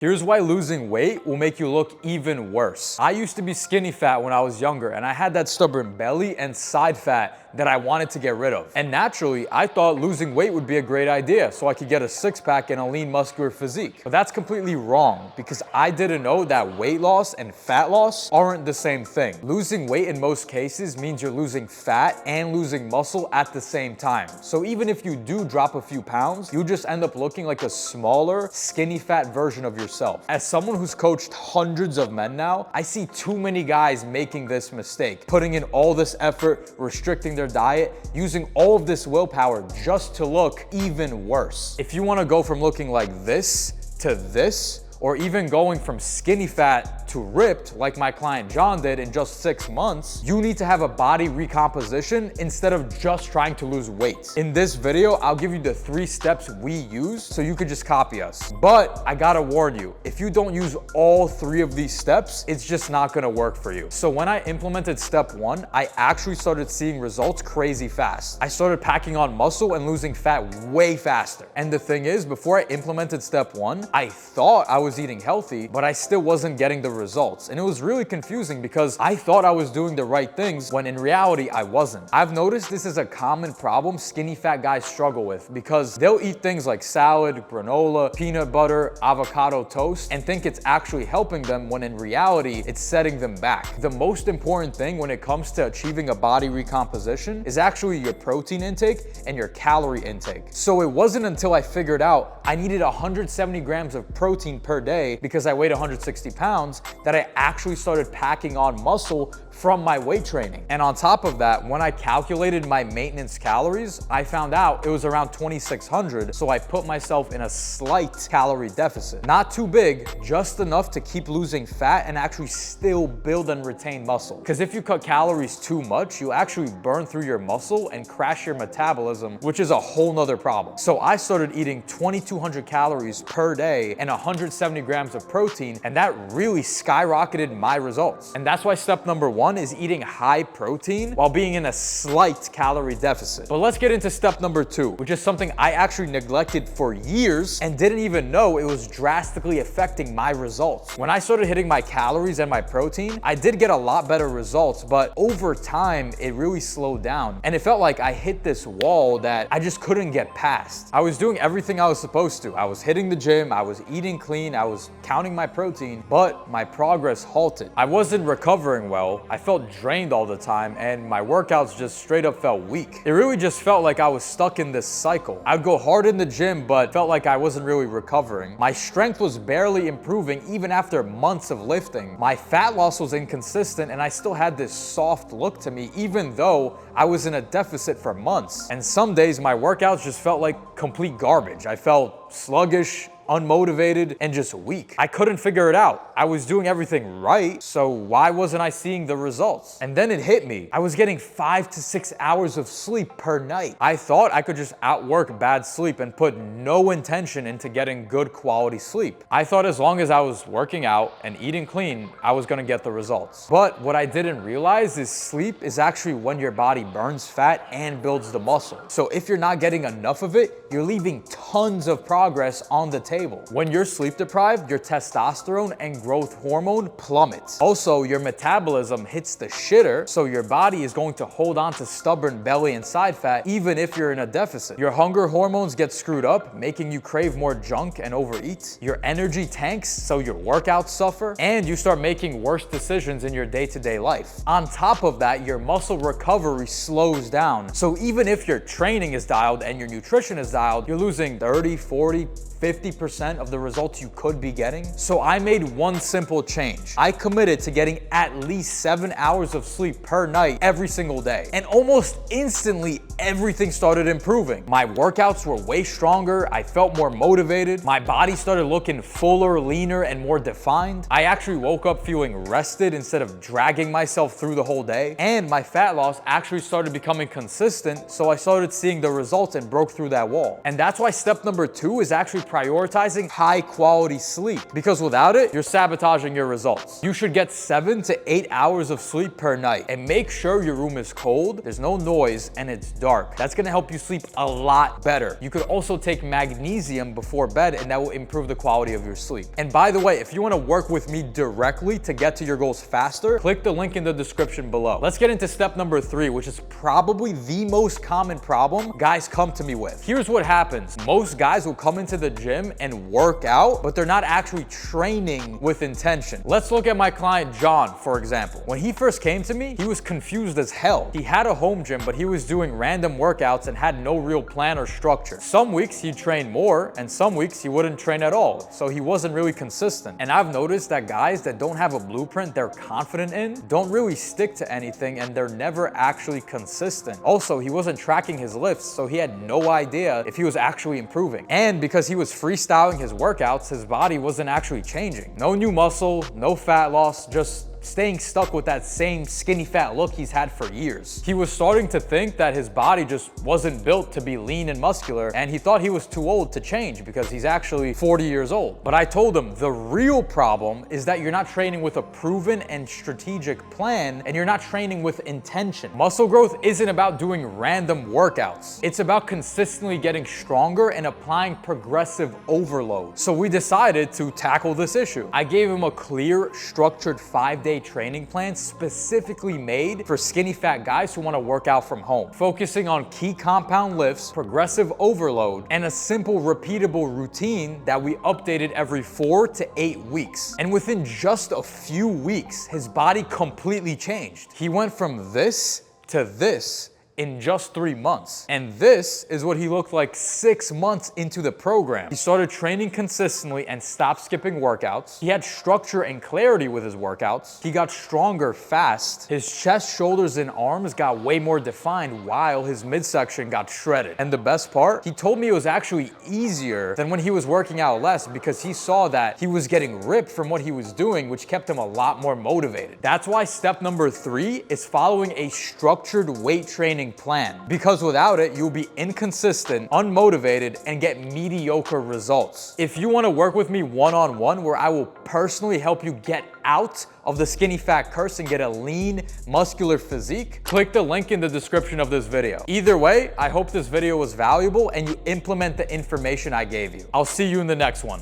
Here's why losing weight will make you look even worse. I used to be skinny fat when I was younger, and I had that stubborn belly and side fat that I wanted to get rid of. And naturally, I thought losing weight would be a great idea so I could get a six-pack and a lean muscular physique. But that's completely wrong because I didn't know that weight loss and fat loss aren't the same thing. Losing weight in most cases means you're losing fat and losing muscle at the same time. So even if you do drop a few pounds, you just end up looking like a smaller, skinny fat version of yourself. As someone who's coached hundreds of men now, I see too many guys making this mistake, putting in all this effort, restricting their diet, using all of this willpower just to look even worse. If you want to go from looking like this to this, or even going from skinny fat to ripped like my client John did in just 6 months, you need to have a body recomposition instead of just trying to lose weight. In this video, I'll give you the 3 steps we use so you could just copy us. But I gotta warn you, if you don't use all 3 of these steps, it's just not gonna work for you. So when I implemented step 1, I actually started seeing results crazy fast. I started packing on muscle and losing fat way faster. And the thing is, before I implemented step 1, I thought I was eating healthy, but I still wasn't getting the results. And it was really confusing because I thought I was doing the right things when in reality I wasn't. I've noticed this is a common problem skinny fat guys struggle with because they'll eat things like salad, granola, peanut butter, avocado toast, and think it's actually helping them when in reality it's setting them back. The most important thing when it comes to achieving a body recomposition is actually your protein intake and your calorie intake. So it wasn't until I figured out I needed 170 grams of protein per day because I weighed 160 pounds that I actually started packing on muscle from my weight training. And on top of that, when I calculated my maintenance calories, I found out it was around 2,600. So I put myself in a slight calorie deficit. Not too big, just enough to keep losing fat and actually still build and retain muscle. Because if you cut calories too much, you actually burn through your muscle and crash your metabolism, which is a whole nother problem. So I started eating 2,200 calories per day and 170 grams of protein, and that really skyrocketed my results. And that's why step number 1 is eating high protein while being in a slight calorie deficit. But let's get into step number 2, which is something I actually neglected for years and didn't even know it was drastically affecting my results. When I started hitting my calories and my protein, I did get a lot better results, but over time, it really slowed down. And it felt like I hit this wall that I just couldn't get past. I was doing everything I was supposed to. I was hitting the gym, I was eating clean, I was counting my protein, but my progress halted. I wasn't recovering well. I felt drained all the time, and my workouts just straight up felt weak. It really just felt like I was stuck in this cycle. I'd go hard in the gym, but felt like I wasn't really recovering. My strength was barely improving even after months of lifting. My fat loss was inconsistent, and I still had this soft look to me, even though I was in a deficit for months. And some days my workouts just felt like complete garbage. I felt sluggish, unmotivated, and just weak. I couldn't figure it out. I was doing everything right, so why wasn't I seeing the results? And then it hit me. I was getting 5 to 6 hours of sleep per night. I thought I could just outwork bad sleep and put no intention into getting good quality sleep. I thought as long as I was working out and eating clean, I was gonna get the results. But what I didn't realize is sleep is actually when your body burns fat and builds the muscle. So if you're not getting enough of it, you're leaving tons of progress on the table. When you're sleep deprived, your testosterone and growth hormone plummets. Also, your metabolism hits the shitter, so your body is going to hold on to stubborn belly and side fat even if you're in a deficit. Your hunger hormones get screwed up, making you crave more junk and overeat. Your energy tanks, so your workouts suffer, and you start making worse decisions in your day-to-day life. On top of that, your muscle recovery slows down. So even if your training is dialed and your nutrition is dialed, you're losing 30, 40, 50% of the results you could be getting. So I made one simple change. I committed to getting at least 7 hours of sleep per night every single day. And almost instantly, everything started improving. My workouts were way stronger. I felt more motivated. My body started looking fuller, leaner, and more defined. I actually woke up feeling rested instead of dragging myself through the whole day. And my fat loss actually started becoming consistent, so I started seeing the results and broke through that wall. And that's why step number 2 is actually prioritizing high quality sleep, because without it, you're sabotaging your results. You should get 7 to 8 hours of sleep per night, and make sure your room is cold, there's no noise, and it's dark. dark. That's gonna help you sleep a lot better. You could also take magnesium before bed, and that will improve the quality of your sleep. And by the way, if you wanna work with me directly to get to your goals faster, click the link in the description below. Let's get into step number 3, which is probably the most common problem guys come to me with. Here's what happens. Most guys will come into the gym and work out, but they're not actually training with intention. Let's look at my client John, for example. When he first came to me, he was confused as hell. He had a home gym, but he was doing random workouts and had no real plan or structure. Some weeks he'd train more, and some weeks he wouldn't train at all, so he wasn't really consistent. And I've noticed that guys that don't have a blueprint they're confident in don't really stick to anything, and they're never actually consistent. Also, he wasn't tracking his lifts, so he had no idea if he was actually improving. And because he was freestyling his workouts, his body wasn't actually changing. No new muscle, no fat loss, just staying stuck with that same skinny fat look he's had for years. He was starting to think that his body just wasn't built to be lean and muscular, and he thought he was too old to change because he's actually 40 years old. But I told him the real problem is that you're not training with a proven and strategic plan, and you're not training with intention. Muscle growth isn't about doing random workouts. It's about consistently getting stronger and applying progressive overload. So we decided to tackle this issue. I gave him a clear, structured 5-day training plan specifically made for skinny fat guys who want to work out from home, focusing on key compound lifts, progressive overload, and a simple repeatable routine that we updated every 4 to 8 weeks. And within just a few weeks, his body completely changed. He went from this to this in just 3 months. And this is what he looked like 6 months into the program. He started training consistently and stopped skipping workouts. He had structure and clarity with his workouts. He got stronger fast. His chest, shoulders, and arms got way more defined while his midsection got shredded. And the best part, he told me it was actually easier than when he was working out less because he saw that he was getting ripped from what he was doing, which kept him a lot more motivated. That's why step number 3 is following a structured weight training plan, because without it, you'll be inconsistent, unmotivated, and get mediocre results. If you want to work with me one-on-one, where I will personally help you get out of the skinny fat curse and get a lean, muscular physique, click the link in the description of this video. Either way, I hope this video was valuable and you implement the information I gave you. I'll see you in the next one.